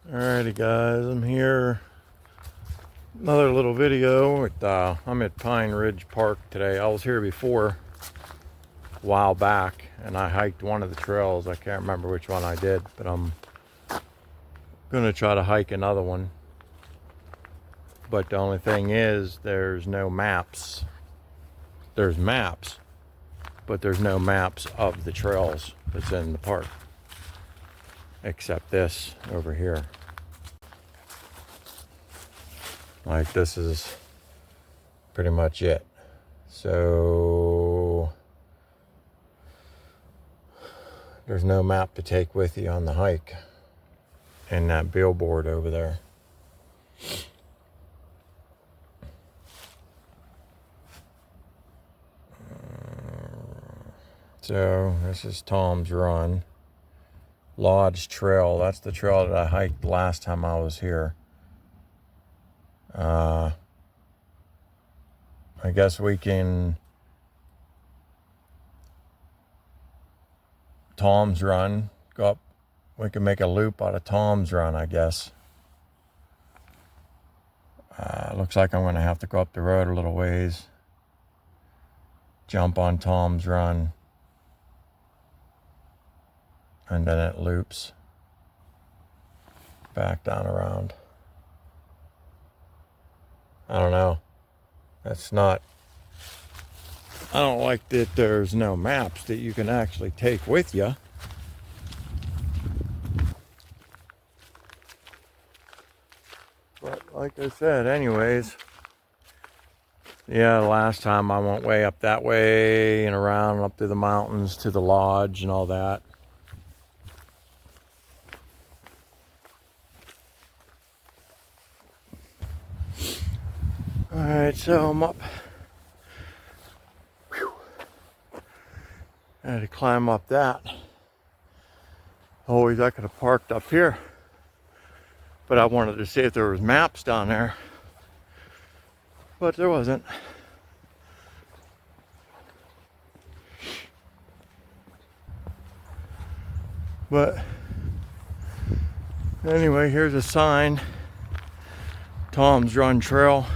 Alrighty guys, I'm here. Another little video. I'm at Pine Ridge Park today. I was here before a while back and I hiked one of the trails. I can't remember which one I did, but I'm gonna try to hike another one. But the only thing is there's no maps. There's maps, but there's no maps of the trails that's in the park. Except this over here. Like, this is pretty much it. So there's no map to take with you on the hike. And that billboard over there. So this is Tom's Run. Lodge Trail. That's the trail that I hiked last time I was here. I guess we can Tom's Run. Go up. We can make a loop out of Tom's Run, I guess. Looks like I'm going to have to go up the road a little ways. Jump on Tom's Run. And then it loops back down around. I don't know. That's not... I don't like that there's no maps that you can actually take with you. But like I said, anyways, yeah, last time I went way up that way and around and up through the mountains to the lodge and all that. Alright, so I'm up. Whew. I had to climb up that. Always I could have parked up here. But I wanted to see if there was maps down there. But there wasn't. But anyway, here's a sign. Tom's Run Trail.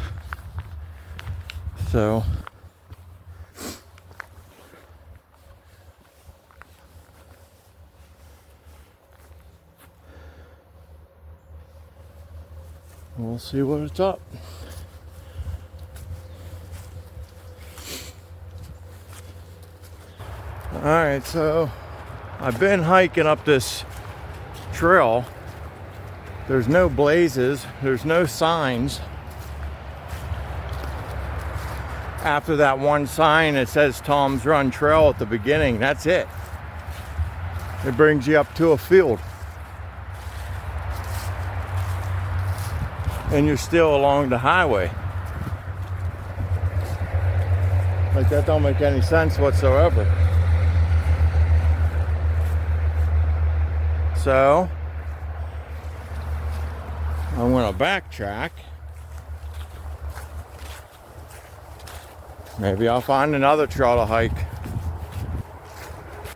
So we'll see what it's up. All right, so I've been hiking up this trail. There's no blazes, there's no signs. After that one sign, it says Tom's Run Trail at the beginning. That's it. It brings you up to a field. And you're still along the highway. Like, that don't make any sense whatsoever. So I'm gonna backtrack. Maybe I'll find another trail to hike.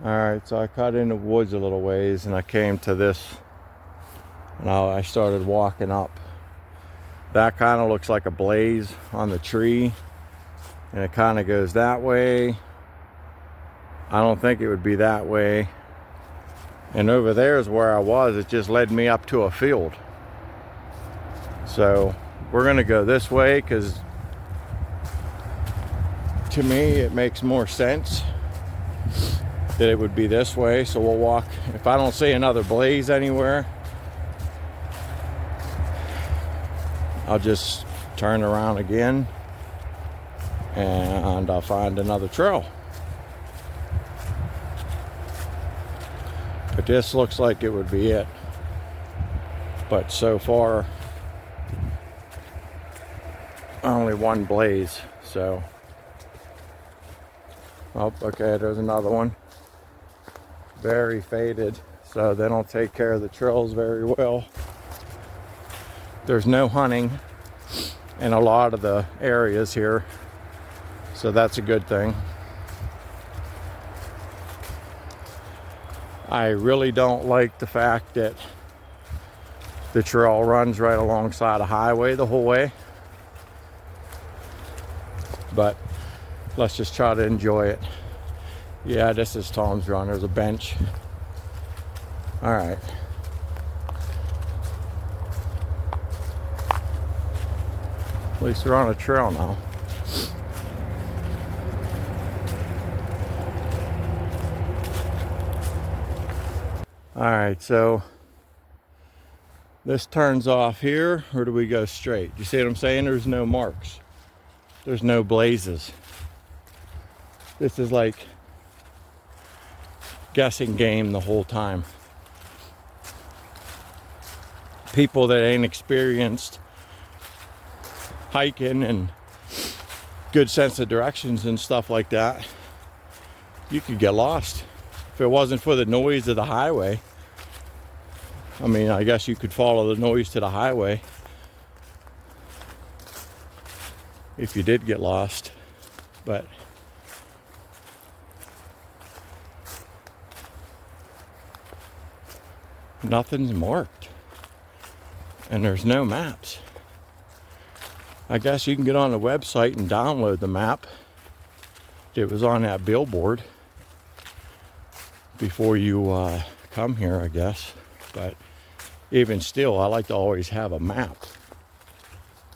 Alright, so I cut in the woods a little ways and I came to this. And I started walking up. That kind of looks like a blaze on the tree. And it kind of goes that way. I don't think it would be that way. And over there is where I was. It just led me up to a field. So we're going to go this way because to me it makes more sense that it would be this way. So we'll walk. If I don't see another blaze anywhere, I'll just turn around again and I'll find another trail. But this looks like it would be it. But so far, only one blaze, so. Oh, okay, there's another one. Very faded, so they don't take care of the trails very well. There's no hunting in a lot of the areas here, so that's a good thing. I really don't like the fact that The trail runs right alongside a highway the whole way. But let's just try to enjoy it. Yeah, this is Tom's Run. There's a bench. All right. At least we're on a trail now. All right, so this turns off here, or do we go straight? You see what I'm saying? There's no marks. There's no blazes. This is like guessing game the whole time. People that ain't experienced hiking and good sense of directions and stuff like that, you could get lost. If it wasn't for the noise of the highway, I mean, I guess you could follow the noise to the highway if you did get lost, but nothing's marked and there's no maps. I guess you can get on the website and download the map. It was on that billboard before you come here, I guess. But even still, I like to always have a map.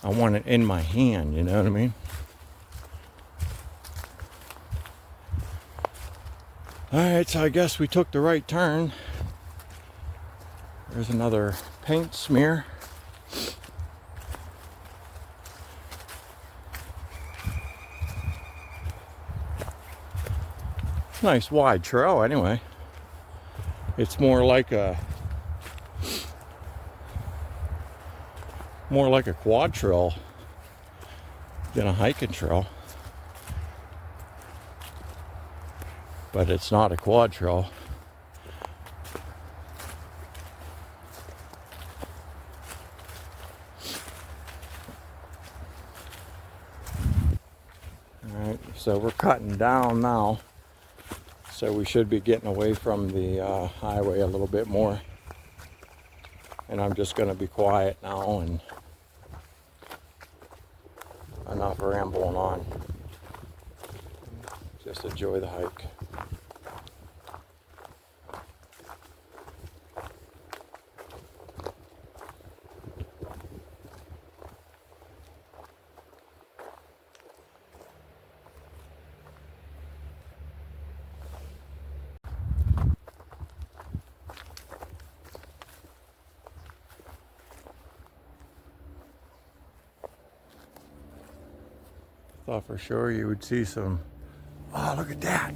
I want it in my hand, you know what I mean? All right, so I guess we took the right turn. There's another paint smear. Nice wide trail anyway. It's more like a quad trail than a hiking trail. But it's not a quad trail. Alright, so we're cutting down now. So we should be getting away from the highway a little bit more. And I'm just going to be quiet now and enough rambling on. Just enjoy the hike. Thought for sure you would see some. Oh, look at that.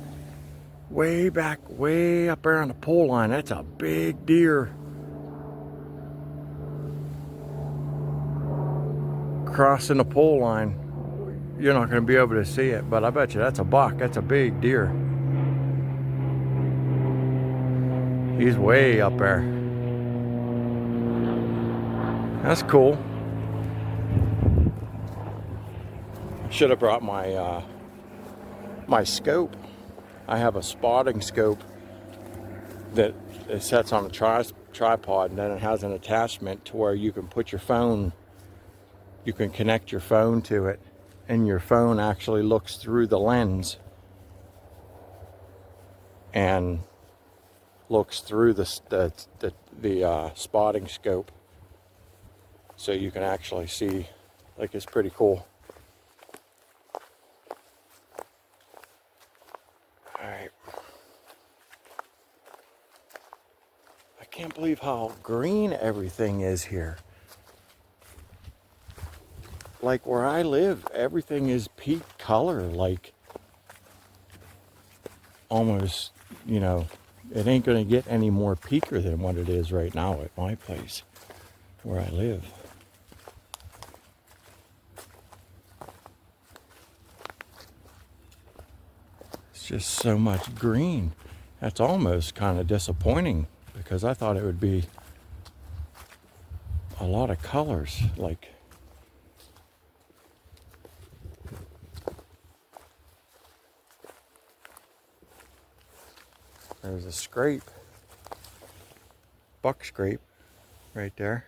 Way back, way up there on the pole line. That's a big deer. Crossing the pole line. You're not going to be able to see it, but I bet you that's a buck. That's a big deer. He's way up there. That's cool. Should have brought my my scope. I have a spotting scope that it sets on a tripod, and then it has an attachment to where you can put your phone, you can connect your phone to it, and your phone actually looks through the lens and looks through the spotting scope, so you can actually see. Like, it's pretty cool. Alright. I can't believe how green everything is here. Like where I live, everything is peak color, like almost, you know, it ain't gonna get any more peaker than what it is right now at my place where I live. Just so much green. That's almost kind of disappointing because I thought it would be a lot of colors. Like, there's a scrape, buck scrape right there.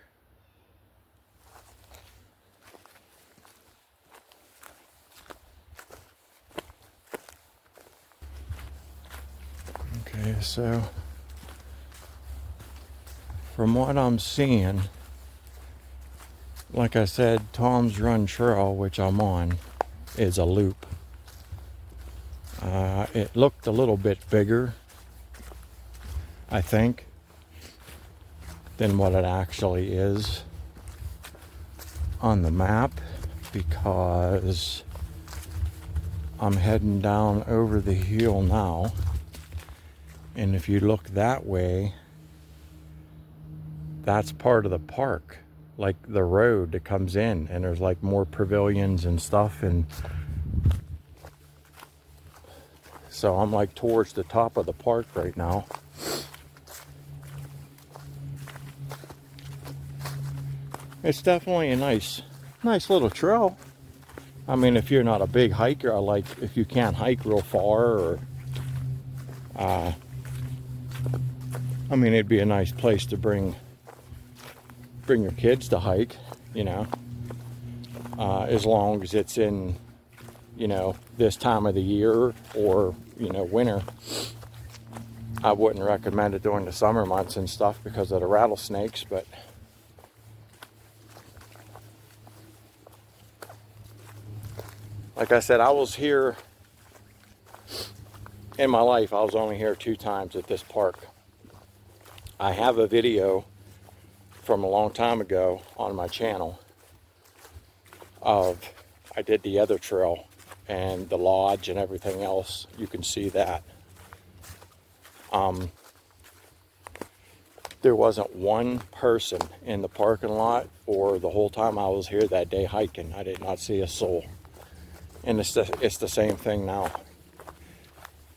Okay, so from what I'm seeing, like I said, Tom's Run Trail, which I'm on, is a loop. It looked a little bit bigger, I think, than what it actually is on the map, because I'm heading down over the hill now, and if you look that way, that's part of the park, like the road that comes in, and there's like more pavilions and stuff, and so I'm like towards the top of the park right now. It's definitely a nice little trail. I mean, if you're not a big hiker, like if you can't hike real far, or I mean, it'd be a nice place to bring your kids to hike, you know, as long as it's in, you know, this time of the year, or, you know, winter. I wouldn't recommend it during the summer months and stuff because of the rattlesnakes, but like I said, I was here in my life. I was only here 2 times at this park. I have a video from a long time ago on my channel of, I did the other trail and the lodge and everything else. You can see that. There wasn't one person in the parking lot or the whole time I was here that day hiking. I did not see a soul. And it's the same thing now.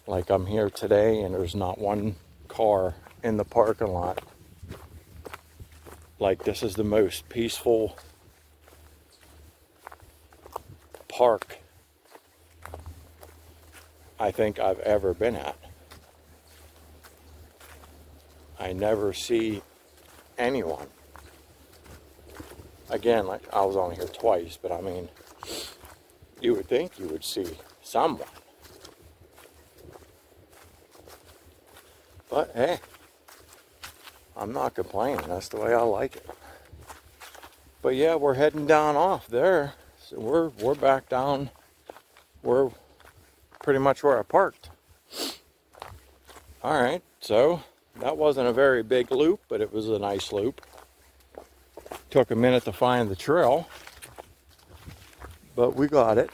Like, I'm here today and there's not one car in the parking lot. Like, this is the most peaceful park I think I've ever been at. I never see anyone. Again, like, I was only here twice, but I mean, you would think you would see someone. But hey, I'm not complaining. That's the way I like it. But yeah, we're heading down off there. So we're back down. We're pretty much where I parked. All right, so that wasn't a very big loop, but it was a nice loop. Took a minute to find the trail, but we got it.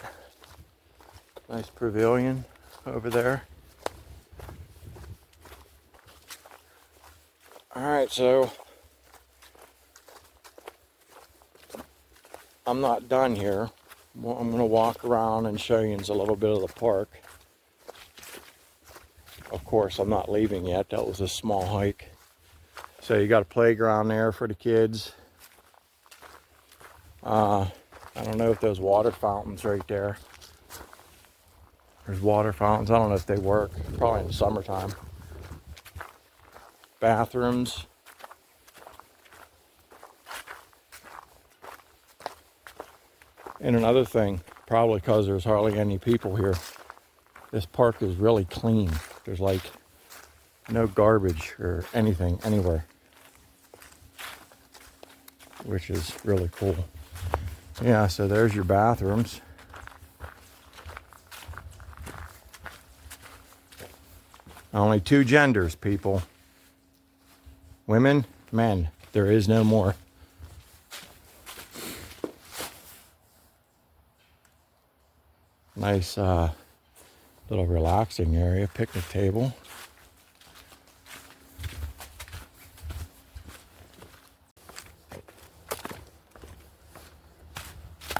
Nice pavilion over there. All right, so I'm not done here. Well, I'm going to walk around and show you a little bit of the park. Of course, I'm not leaving yet. That was a small hike. So you got a playground there for the kids. I don't know if those water fountains right there. There's water fountains. I don't know if they work. Probably in the summertime. Bathrooms. And another thing, probably because there's hardly any people here, this park is really clean. There's like no garbage or anything anywhere, which is really cool. Yeah, so there's your bathrooms. Only 2 genders, people. Women, men. There is no more. Nice little relaxing area, picnic table.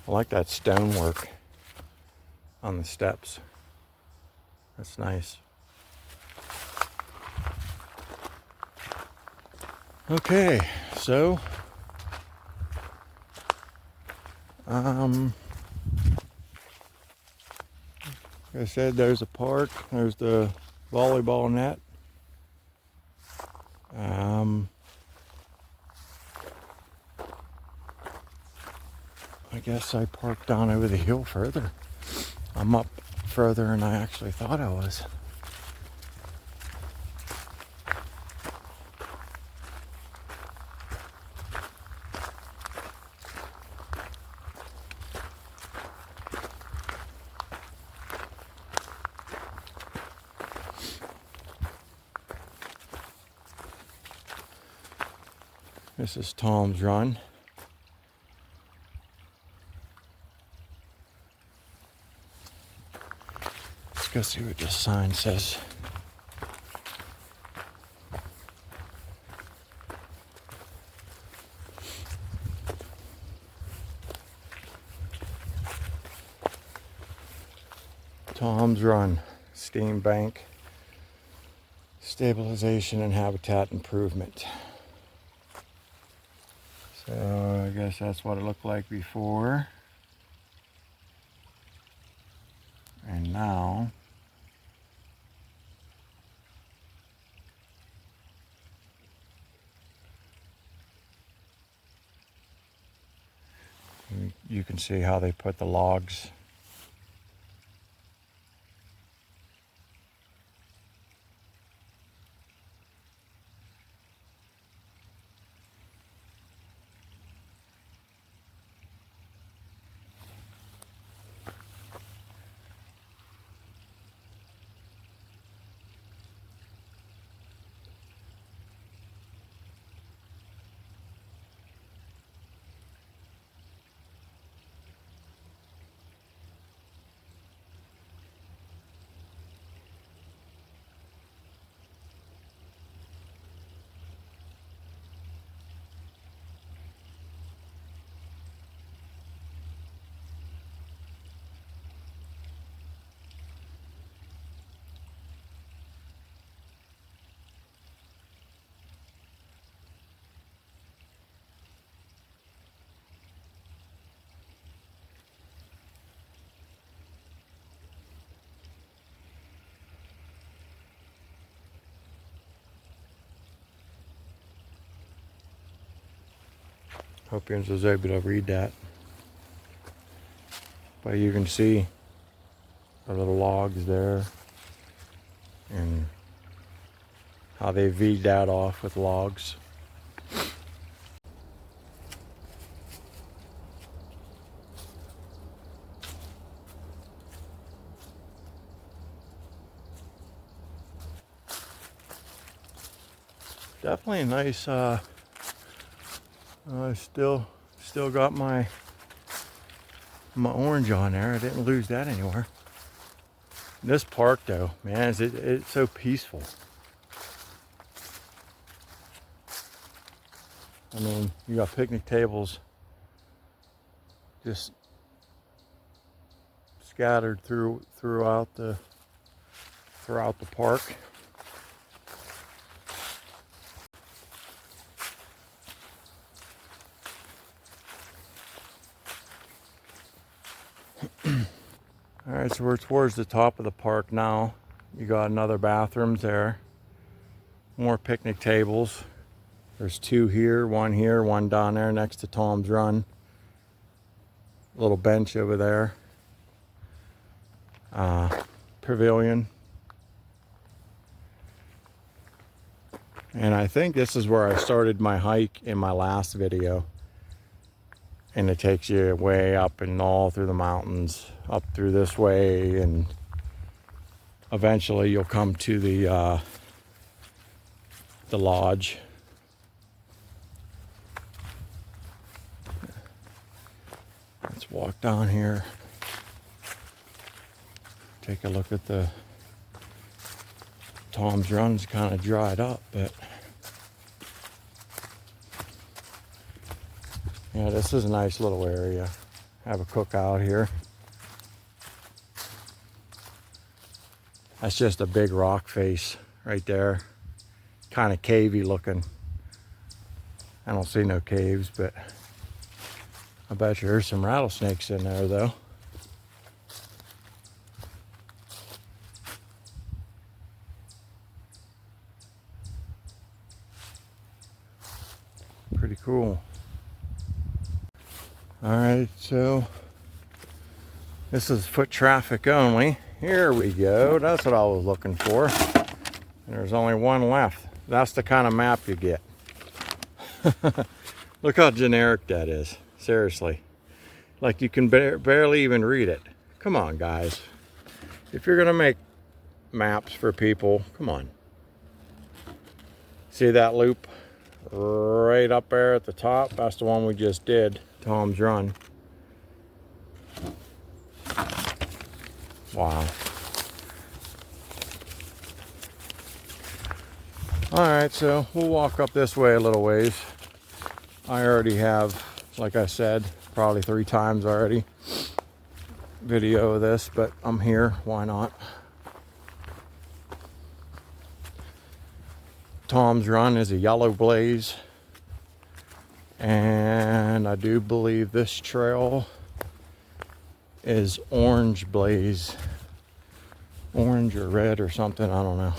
I like that stonework on the steps. That's nice. Okay, so like I said, there's a park, there's the volleyball net. I guess I parked down over the hill further. I'm up further than I actually thought I was. This is Tom's Run. Let's go see what this sign says. Tom's Run, Steam Bank, Stabilization and Habitat Improvement. So I guess that's what it looked like before. And now you can see how they put the logs. Hope you was able to read that. But you can see the little logs there and how they V'd that off with logs. Definitely a nice, I still got my orange on there. I didn't lose that anywhere. This park though, man, it's so peaceful. I mean, you got picnic tables just scattered throughout the park. All right, so we're towards the top of the park now. You got another bathrooms there. More picnic tables. There's two here, one down there next to Tom's Run. Little bench over there. Pavilion. And I think this is where I started my hike in my last video. And it takes you way up and all through the mountains, up through this way, and eventually you'll come to the lodge. Let's walk down here. Take a look at the Tom's Run's kind of dried up, but yeah, this is a nice little area. Have a cookout here. That's just a big rock face right there. Kind of cavey looking. I don't see no caves, but I bet you there's some rattlesnakes in there though. Pretty cool. All right, so this is foot traffic only. Here we go. That's what I was looking for. And there's only one left. That's the kind of map you get. Look how generic that is. Seriously. Like you can barely even read it. Come on, guys. If you're going to make maps for people, come on. See that loop right up there at the top. That's the one we just did, Tom's Run. Wow. Alright, so we'll walk up this way a little ways. I already have, like I said, probably 3 times already video of this, but I'm here, why not? Tom's Run is a yellow blaze, and I do believe this trail is orange blaze, orange or red or something, I don't know.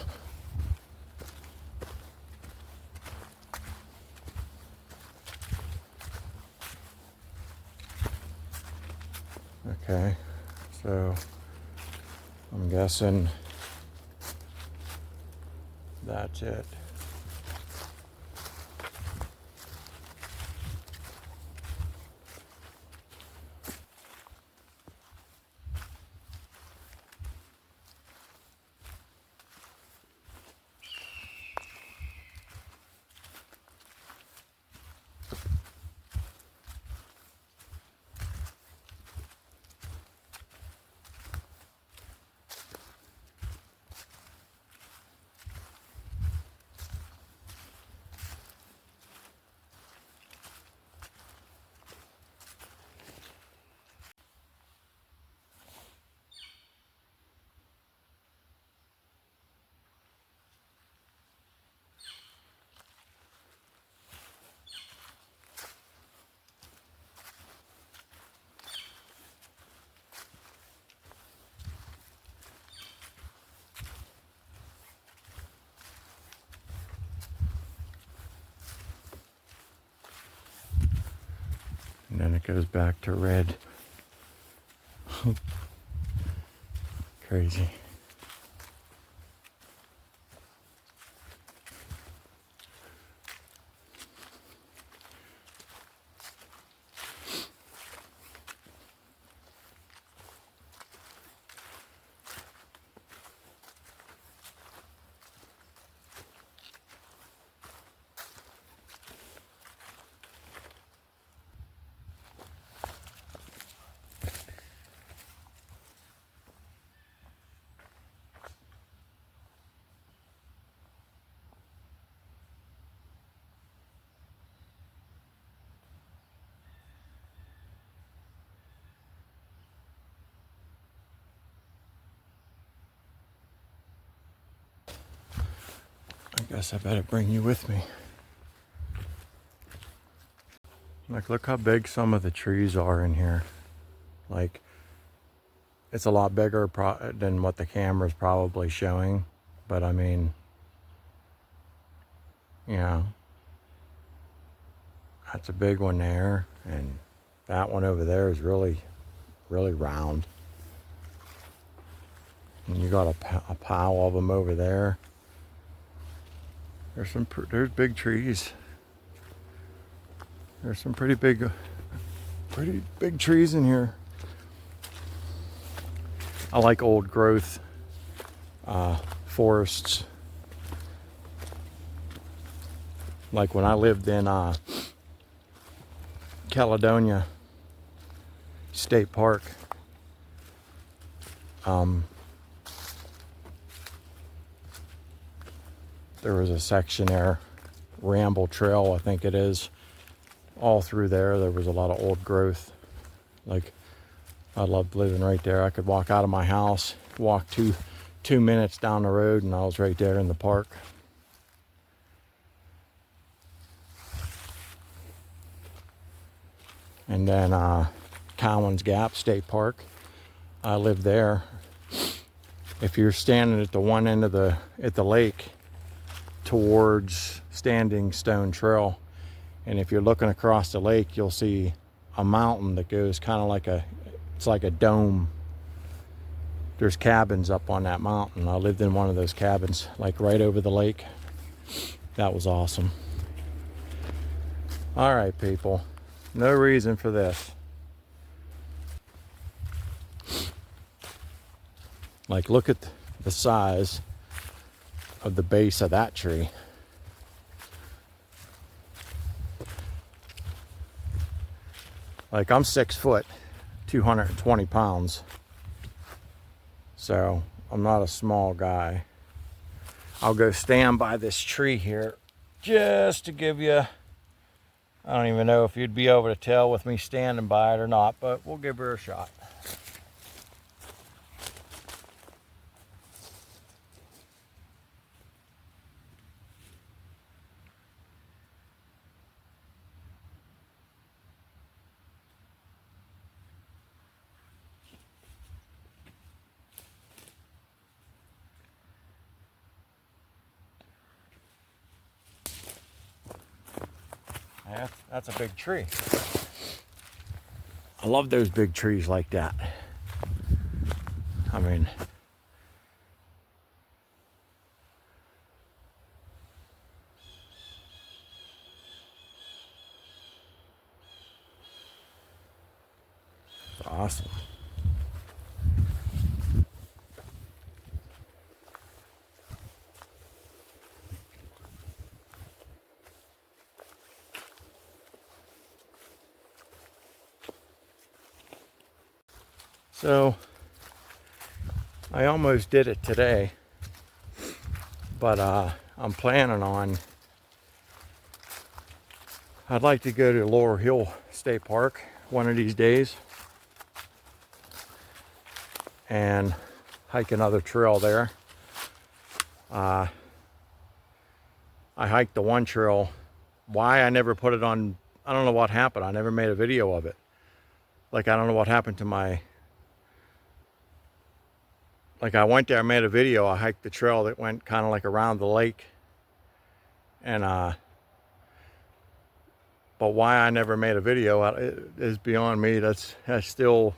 Okay, so I'm guessing that's it. And then it goes back to red. Crazy. I guess I better bring you with me. Like, look how big some of the trees are in here. Like, it's a lot bigger than what the camera's probably showing. But I mean, you know, that's a big one there. And that one over there is really, really round. And you got a pile of them over there. There's big trees. There's some pretty big trees in here. I like old growth forests. Like when I lived in Caledonia State Park, there was a section there, Ramble Trail, I think it is. All through there was a lot of old growth. Like, I loved living right there. I could walk out of my house, walk 2 minutes down the road, and I was right there in the park. And then Cowan's Gap State Park, I lived there. If you're standing at the one end of the lake towards Standing Stone Trail, and if you're looking across the lake, you'll see a mountain that goes kind of like it's like a dome. There's cabins up on that mountain. I lived in one of those cabins, like right over the lake. That was awesome. All right, people. No reason for this. Like, look at the size of the base of that tree. Like, I'm 6 foot, 220 pounds. So I'm not a small guy. I'll go stand by this tree here just to give you, I don't even know if you'd be able to tell with me standing by it or not, but we'll give her a shot. Yeah, that's a big tree. I love those big trees like that. I mean, it's awesome. So I almost did it today, but I'm planning on, I'd like to go to Laurel Hill State Park one of these days and hike another trail there. I hiked the one trail. Why I never put it on, I don't know what happened. I never made a video of it. Like, I don't know what happened to my, like, I went there, I made a video. I hiked the trail that went kind of like around the lake. And, but why I never made a video is beyond me. That's still,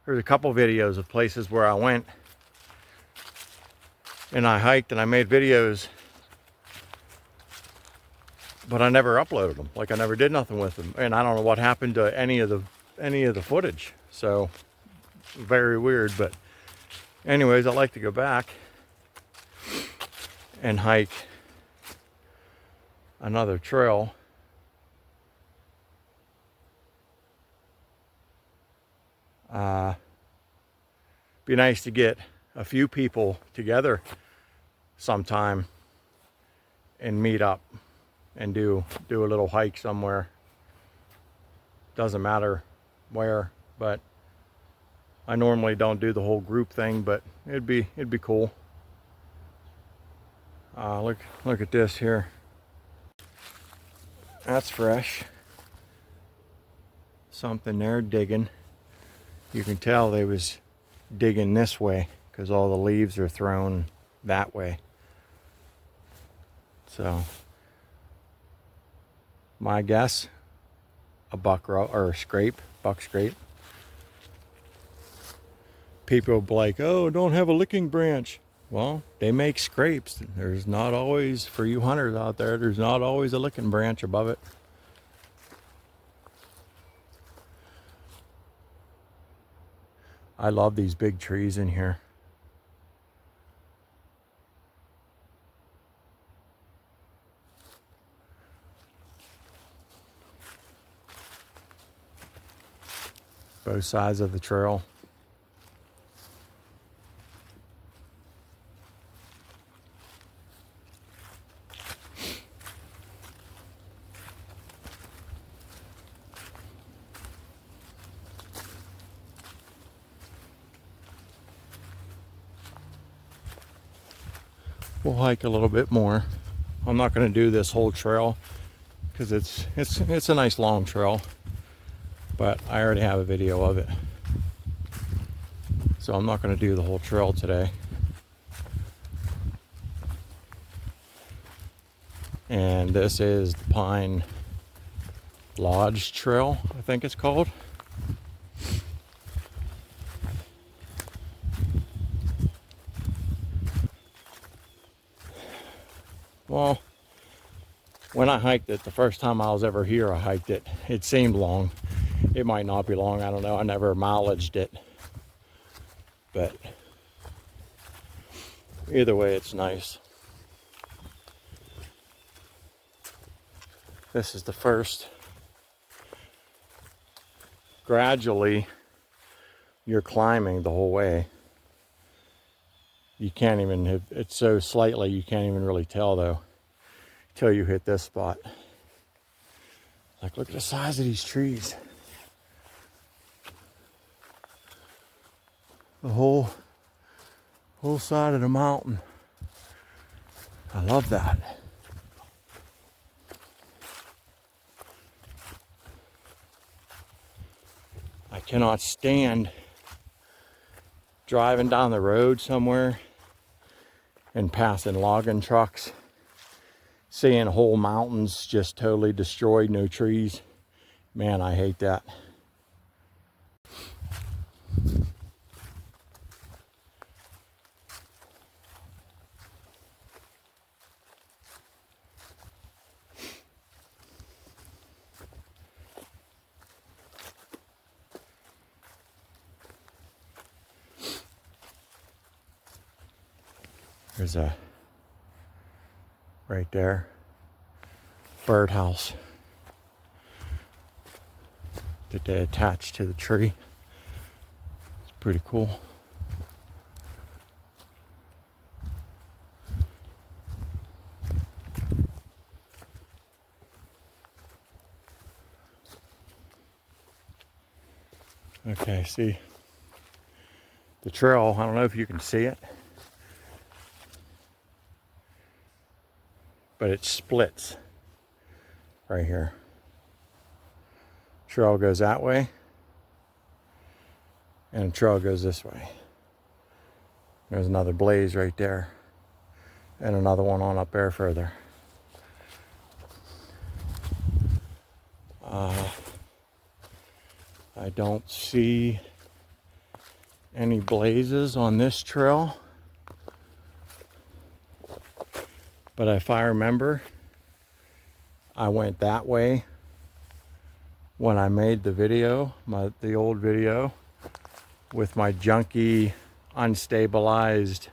there's a couple videos of places where I went and I hiked and I made videos, but I never uploaded them. Like, I never did nothing with them. And I don't know what happened to any of the footage. So very weird. But anyways, I'd like to go back and hike another trail. Be nice to get a few people together sometime and meet up and do a little hike somewhere. Doesn't matter where, but I normally don't do the whole group thing, but it'd be cool. Look at this here. That's fresh. Something there digging. You can tell they was digging this way because all the leaves are thrown that way. So my guess, a buck scrape. People will be like, oh, don't have a licking branch. Well, they make scrapes. There's not always, for you hunters out there, there's not always a licking branch above it. I love these big trees in here. Both sides of the trail. We'll hike a little bit more. I'm not going to do this whole trail because it's a nice long trail, but I already have a video of it, so I'm not going to do the whole trail today. And this is the Pine Lodge Trail, I think it's called. Well, when I hiked it, the first time I was ever here, I hiked it. It seemed long. It might not be long, I don't know. I never mileaged it. But either way, it's nice. This is the first gradually you're climbing the whole way. You can't even, it's so slightly you can't even really tell though till you hit this spot. Like, look at the size of these trees. The whole side of the mountain. I love that. I cannot stand driving down the road somewhere and passing logging trucks, seeing whole mountains just totally destroyed, no trees. Man, I hate that. There's a, right there, birdhouse that they attached to the tree. It's pretty cool. Okay, see the trail, I don't know if you can see it, but it splits right here. Trail goes that way, and the trail goes this way. There's another blaze right there, and another one on up there further. I don't see any blazes on this trail. But if I remember, I went that way when I made the video, the old video, with my junky, unstabilized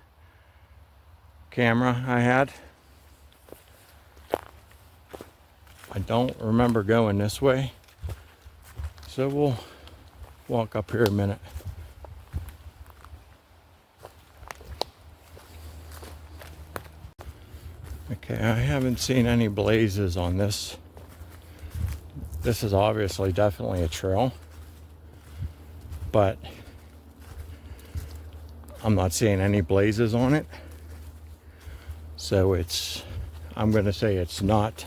camera I had. I don't remember going this way. So we'll walk up here a minute. Okay, I haven't seen any blazes on this. This is obviously definitely a trail, but I'm not seeing any blazes on it. So I'm gonna say it's not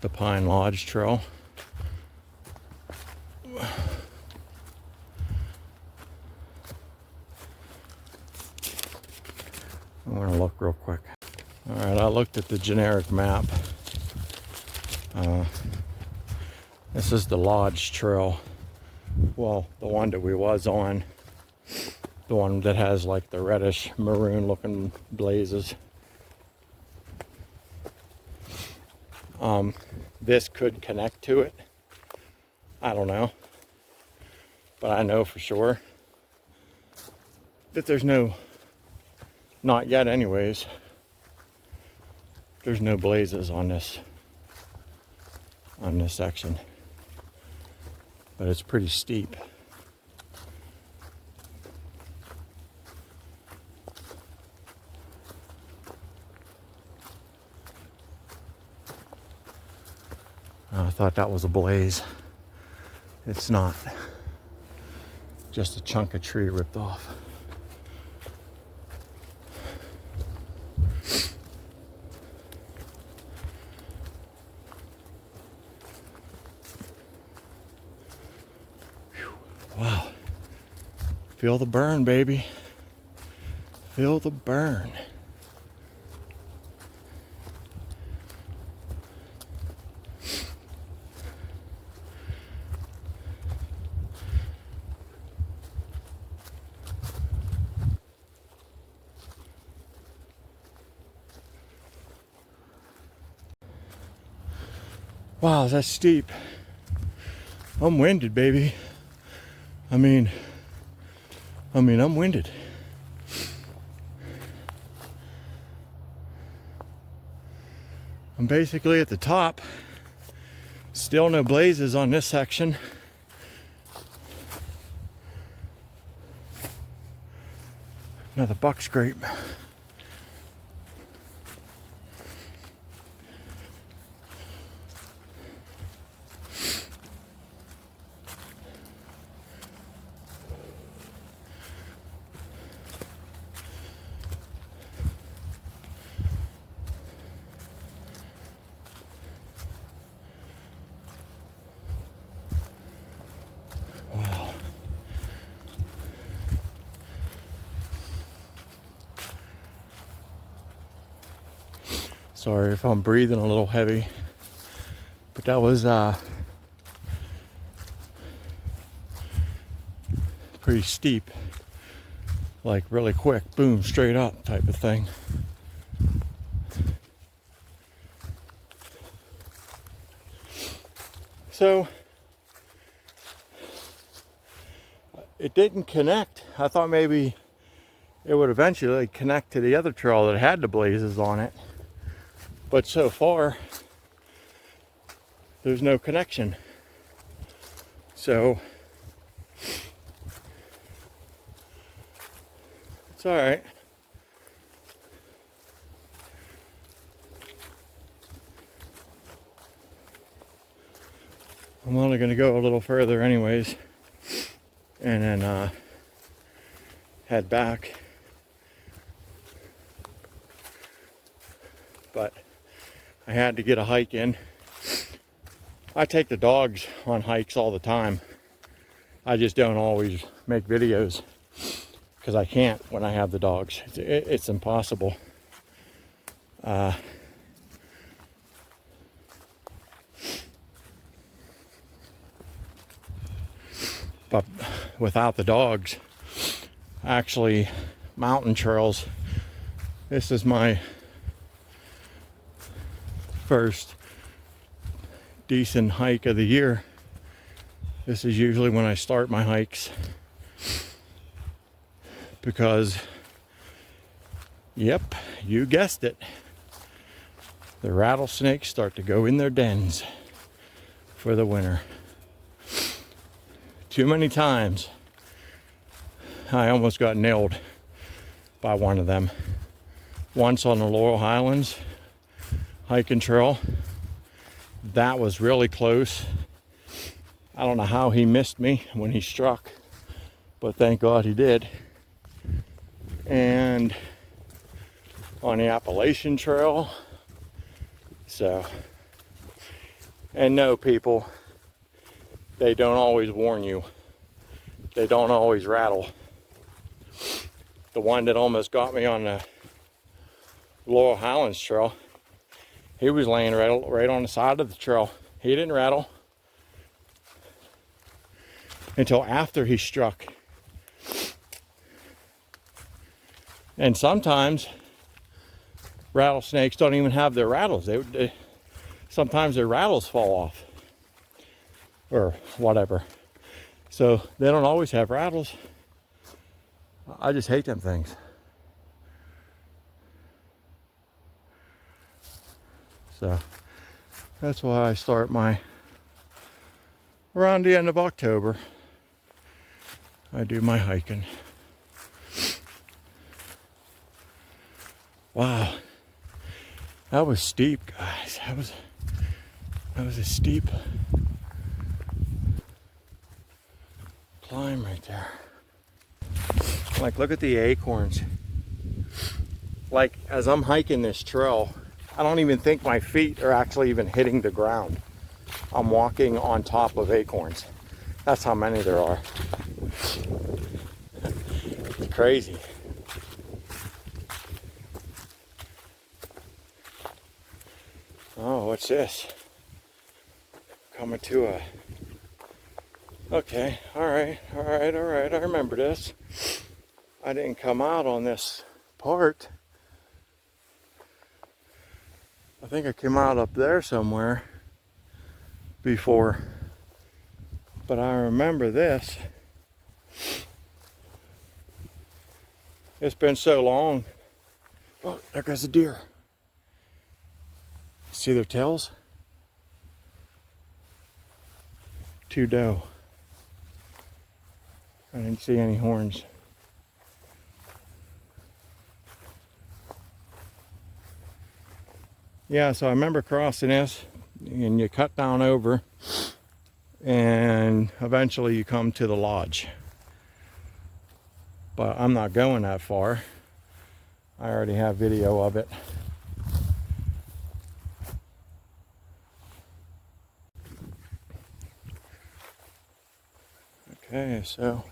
the Pine Lodge Trail. I'm gonna look real quick. All right, I looked at the generic map. This is the Lodge Trail. Well, the one that we was on. The one that has like the reddish maroon looking blazes. This could connect to it. I don't know. But I know for sure that there's not yet anyways, there's no blazes on this section. But it's pretty steep. I thought that was a blaze. It's not. Just a chunk of tree ripped off. Wow. Feel the burn, baby. Feel the burn. Wow, that's steep. I'm winded, baby. I mean, I'm winded. I'm basically at the top. Still no blazes on this section. Another buck scrape. Wow. Sorry if I'm breathing a little heavy, but that was pretty steep, like really quick, boom, straight up type of thing. So it didn't connect. I thought maybe it would eventually connect to the other trail that had the blazes on it, but so far there's no connection. So it's all right. I'm only going to go a little further anyways, and then head back. But I had to get a hike in. I take the dogs on hikes all the time. I just don't always make videos because I can't when I have the dogs. It's impossible. But without the dogs, actually, mountain trails, this is my first decent hike of the year. This is usually when I start my hikes because, yep, you guessed it, the rattlesnakes start to go in their dens for the winter. Too many times I almost got nailed by one of them. Once on the Laurel Highlands hiking trail. That was really close. I don't know how he missed me when he struck, but thank God he did. And on the Appalachian Trail. So, and no, people, they don't always warn you. They don't always rattle. The one that almost got me on the Laurel Highlands Trail, he was laying right on the side of the trail. He didn't rattle until after he struck. And sometimes rattlesnakes don't even have their rattles. Sometimes their rattles fall off or whatever. So they don't always have rattles. I just hate them things. So that's why I start around the end of October. I do my hiking. Wow. That was steep, guys. That was a steep climb right there. Like, look at the acorns. Like, as I'm hiking this trail, I don't even think my feet are actually even hitting the ground. I'm walking on top of acorns. That's how many there are. It's crazy. Oh, what's this? Coming to a... Okay, all right. I remember this. I didn't come out on this part. I think I came out up there somewhere before. But I remember this. It's been so long. Oh, there goes a deer. See their tails? 2 doe. I didn't see any horns. Yeah, so I remember crossing this, and you cut down over, and eventually you come to the lodge. But I'm not going that far. I already have video of it. Okay, so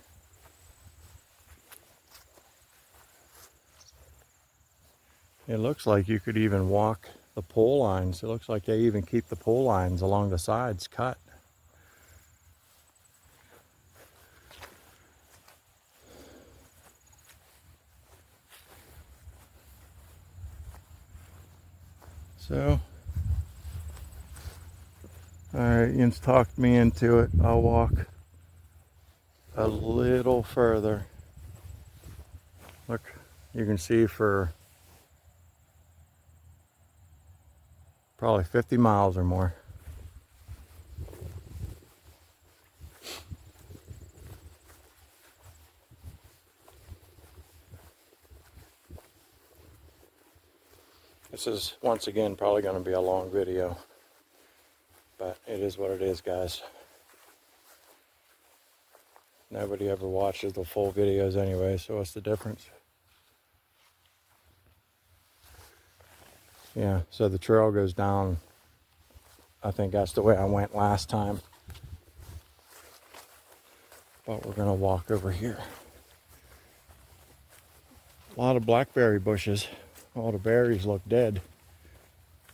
it looks like you could even walk the pole lines. It looks like they even keep the pole lines along the sides cut. So, alright, Ian's talked me into it. I'll walk a little further. Look, you can see for probably 50 miles or more. This is, once again, probably going to be a long video, but it is what it is, guys. Nobody ever watches the full videos anyway, so what's the difference? Yeah, so the trail goes down. I think that's the way I went last time. But we're going to walk over here. A lot of blackberry bushes. All the berries look dead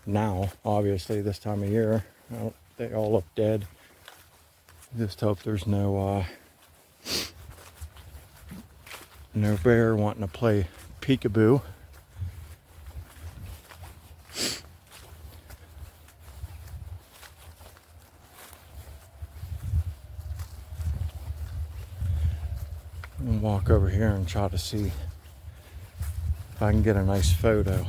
now, obviously, this time of year. They all look dead. Just hope there's no bear wanting to play peekaboo. And walk over here and try to see if I can get a nice photo.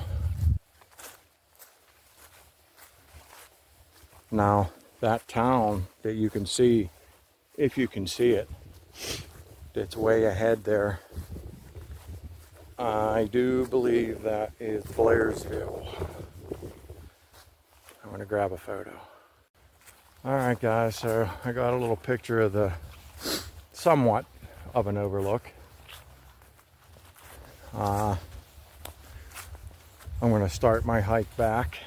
Now, that town that you can see, if you can see it, it's way ahead there. I do believe that is Blairsville. I'm going to grab a photo. Alright guys, so I got a little picture of the somewhat of an overlook. I'm going to start my hike back.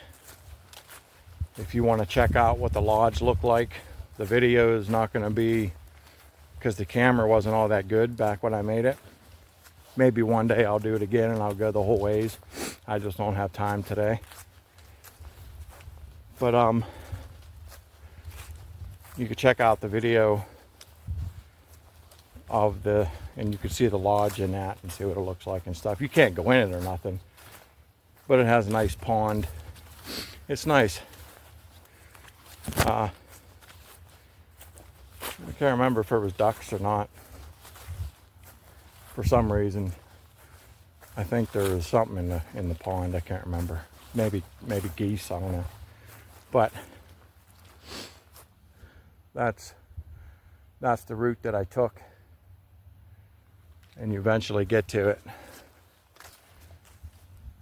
If you want to check out what the lodge looked like, the video is not going to be, because the camera wasn't all that good back when I made it. Maybe one day I'll do it again and I'll go the whole ways. I just don't have time today. But you can check out the video of and you can see the lodge in that and see what it looks like and stuff. You can't go in it or nothing, but it has a nice pond. It's nice. I can't remember if it was ducks or not. For some reason, I think there was something in the pond. I can't remember. Maybe geese. I don't know. But that's the route that I took, and you eventually get to it.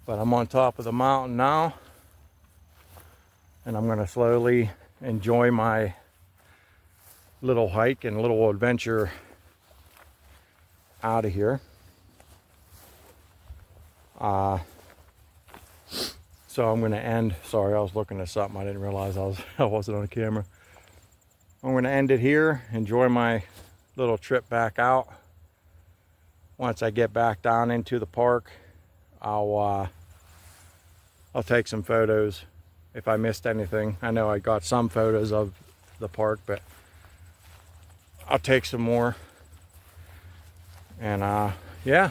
But I'm on top of the mountain now, and I'm going to slowly enjoy my little hike and little adventure out of here. So I'm going to end. Sorry, I was looking at something. I didn't realize I wasn't on camera. I'm going to end it here. Enjoy my little trip back out. Once I get back down into the park, I'll take some photos if I missed anything. I know I got some photos of the park, but I'll take some more. And yeah,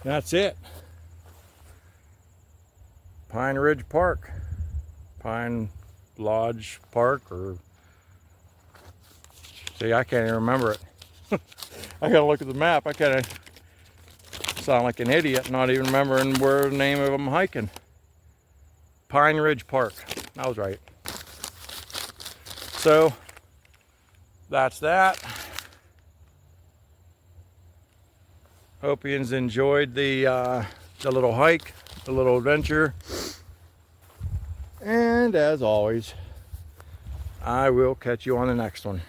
that's it. Pine Ridge Park, Pine Lodge Park, or see, I can't even remember it. I gotta look at the map. I kind of sound like an idiot not even remembering where the name of them hiking. Pine Ridge Park. I was right. So that's that. Hope you enjoyed the little hike, the little adventure. And as always, I will catch you on the next one.